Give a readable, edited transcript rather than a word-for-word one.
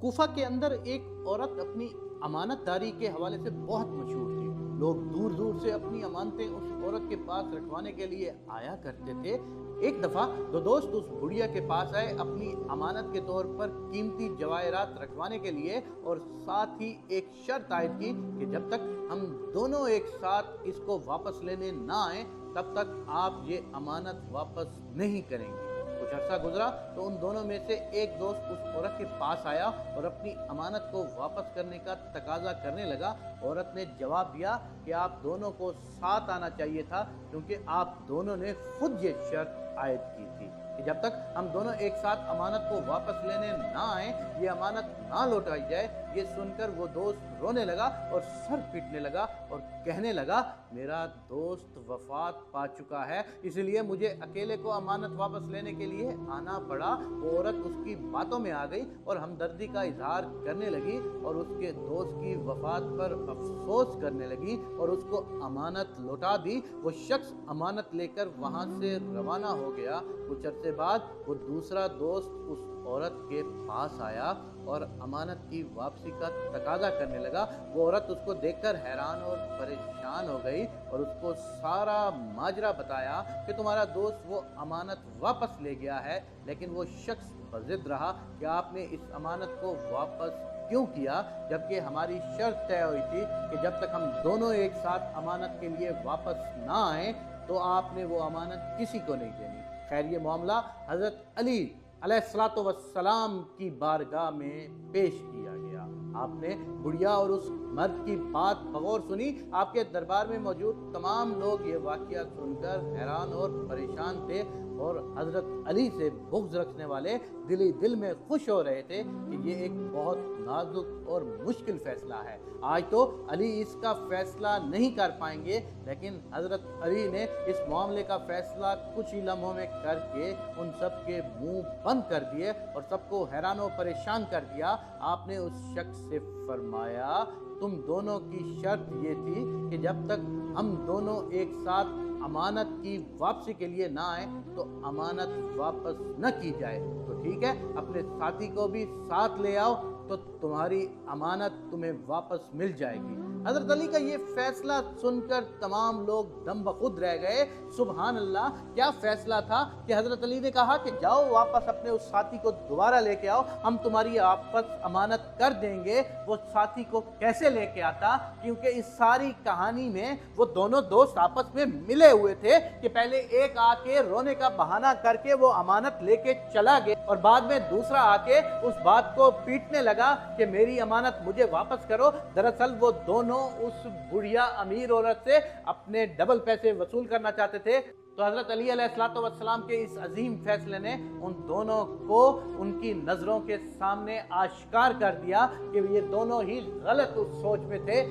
کوفہ کے اندر ایک عورت اپنی امانت داری کے حوالے سے بہت مشہور تھی۔ لوگ دور دور سے اپنی امانتیں اس عورت کے پاس رکھوانے کے لیے آیا کرتے تھے۔ ایک دفعہ دو دوست اس بڑھیا کے پاس آئے اپنی امانت کے طور پر قیمتی جواہرات رکھوانے کے لیے، اور ساتھ ہی ایک شرط عائد کی کہ جب تک ہم دونوں ایک ساتھ اس کو واپس لینے نہ آئیں تب تک آپ یہ امانت واپس نہیں کریں گے۔ کچھ عرصہ گزرا تو ان دونوں میں سے ایک دوست اس عورت کے پاس آیا اور اپنی امانت کو واپس کرنے کا تقاضا کرنے لگا۔ عورت نے جواب دیا کہ آپ دونوں کو ساتھ آنا چاہیے تھا، کیونکہ آپ دونوں نے خود یہ شرط عائد کی تھی کہ جب تک ہم دونوں ایک ساتھ امانت کو واپس لینے نہ آئیں یہ امانت نہ لوٹائی جائے۔ یہ سن کر وہ دوست رونے لگا اور سر پیٹنے لگا اور کہنے لگا، میرا دوست وفات پا چکا ہے، اس لیے مجھے اکیلے کو امانت واپس لینے کے لیے آنا پڑا۔ وہ عورت اس کی باتوں میں آ گئی اور ہمدردی کا اظہار کرنے لگی اور اس کے دوست کی وفات پر افسوس کرنے لگی اور اس کو امانت لوٹا دی۔ وہ شخص امانت لے کر وہاں سے روانہ ہو گیا۔ کچھ عرصے بعد وہ دوسرا دوست اس عورت کے پاس آیا اور امانت کی واپسی کا تقاضا کرنے لگا۔ وہ عورت اس کو دیکھ کر حیران اور پریشان ہو گئی اور اس کو سارا ماجرا بتایا کہ تمہارا دوست وہ امانت واپس لے گیا ہے، لیکن وہ شخص بضد رہا کہ آپ نے اس امانت کو واپس کیوں کیا، جبکہ ہماری شرط طے ہوئی تھی کہ جب تک ہم دونوں ایک ساتھ امانت کے لیے واپس نہ آئیں تو آپ نے وہ امانت کسی کو نہیں دینی۔ خیر، یہ معاملہ حضرت علی علیہ الصلوۃ والسلام کی بارگاہ میں پیش کیا گیا۔ آپ نے بڑھیا اور اس مرد کی بات بغور سنی۔ آپ کے دربار میں موجود تمام لوگ یہ واقعہ سن کر حیران اور پریشان تھے، اور حضرت علی سے بغض رکھنے والے دل ہی دل میں خوش ہو رہے تھے کہ یہ ایک بہت نازک اور مشکل فیصلہ ہے۔ آج تو علی اس کا فیصلہ نہیں کر پائیں گے، لیکن حضرت علی نے اس معاملے کا فیصلہ کچھ ہی لمحوں میں کر کے ان سب کے منہ بند کر دیے اور سب کو حیران و پریشان کر دیا۔ آپ نے اس شخص سے فرمایا، تم دونوں کی شرط یہ تھی کہ جب تک ہم دونوں ایک ساتھ امانت کی واپسی کے لیے نہ آئیں تو امانت واپس نہ کی جائے۔ تو ٹھیک ہے، اپنے ساتھی کو بھی ساتھ لے آؤ تو تمہاری امانت تمہیں واپس مل جائے گی۔ حضرت علی کا یہ فیصلہ سن کر تمام لوگ دم بخود رہ گئے۔ سبحان اللہ، کیا فیصلہ تھا کہ حضرت علی نے کہا کہ جاؤ واپس اپنے اس ساتھی کو دوبارہ لے کے آؤ، ہم تمہاری آپس امانت کر دیں گے۔ وہ ساتھی کو کیسے لے کے آتا، کیونکہ اس ساری کہانی میں وہ دونوں دوست آپس میں ملے ہوئے تھے کہ پہلے ایک آ کے رونے کا بہانہ کر کے وہ امانت لے کے چلا گیا اور بعد میں دوسرا آ کے اس بات کو پیٹنے لگا کہ میری امانت مجھے واپس کرو۔ دراصل وہ دونوں اس بڑھیا امیر عورت سے اپنے ڈبل پیسے وصول کرنا چاہتے تھے۔ تو حضرت علی علیہ الصلوۃ والسلام کے اس عظیم فیصلے نے ان دونوں کو ان کی نظروں کے سامنے آشکار کر دیا کہ یہ دونوں ہی غلط اس سوچ میں تھے